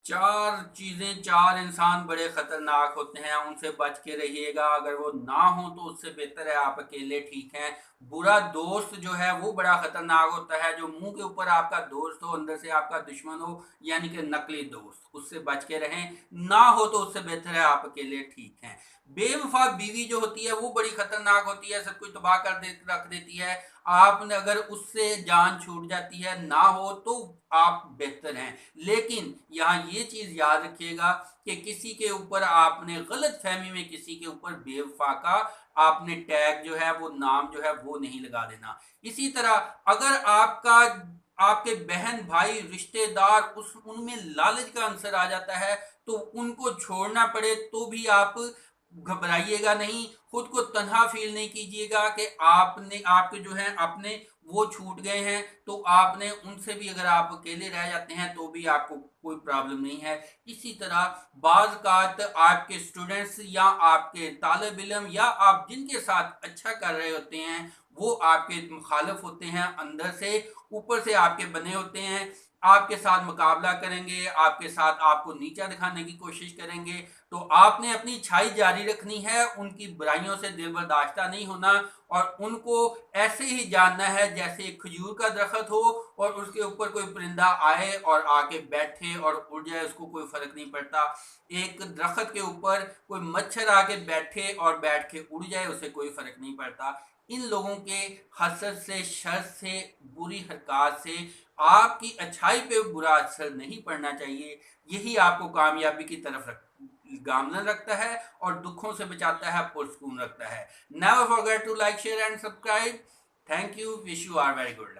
चार चीजें, चार इंसान बड़े खतरनाक होते हैं, उनसे बच के रहिएगा। अगर वो ना हो तो उससे बेहतर है आप अकेले ठीक हैं। बुरा दोस्त जो है वो बड़ा खतरनाक होता है, जो मुंह के ऊपर आपका दोस्त हो अंदर से आपका दुश्मन हो, यानी कि नकली दोस्त, उससे बच के रहें। ना हो तो उससे बेहतर है आप अकेले ठीक हैं। बेवफा बीवी जो होती है वो बड़ी खतरनाक होती है, सब कुछ तबाह रख देती है। आपने अगर उससे जान छूट जाती है, ना हो तो आप बेहतर हैं। लेकिन यहाँ ये चीज याद रखिएगा कि किसी के ऊपर आपने गलत फहमी में किसी के ऊपर बेवफा का आपने टैग जो है वो नाम जो है वो नहीं लगा देना। इसी तरह अगर आपका आपके बहन भाई रिश्तेदार उस उनमें लालच का अंसर आ जाता है तो उनको छोड़ना पड़े तो भी आप घबराइएगा नहीं, खुद को तन्हा फील नहीं कीजिएगा कि आपने आपके जो है अपने वो छूट गए हैं। तो आपने उनसे भी अगर आप अकेले रह जाते हैं तो भी आपको कोई प्रॉब्लम नहीं है। इसी तरह बाज़ आपके स्टूडेंट्स या आपके तालब इलम या आप जिनके साथ अच्छा कर रहे होते हैं वो आपके मुखालिफ होते हैं, अंदर से ऊपर से आपके बने होते हैं, आपके साथ मुकाबला करेंगे, आपके साथ आपको नीचा दिखाने की कोशिश करेंगे। तो आपने अपनी अच्छाई जारी रखनी है, उनकी बुराइयों से दिल बर्दाश्ता नहीं होना, और उनको ऐसे ही जानना है जैसे एक खजूर का दरख्त हो और उसके ऊपर कोई परिंदा आए और आके बैठे और उड़ जाए, उसको कोई फर्क नहीं पड़ता। एक दरख्त के ऊपर कोई मच्छर आके बैठे और बैठ के उड़ जाए, उसे कोई फर्क नहीं पड़ता। इन लोगों के हसद से, शर से, बुरी हरकत से आपकी अच्छाई पे बुरा असर नहीं पड़ना चाहिए। यही आपको कामयाबी की तरफ गामजन रखता है और दुखों से बचाता है, पुरस्कून रखता है। Never forget to like share and subscribe. Thank you, wish you are very good.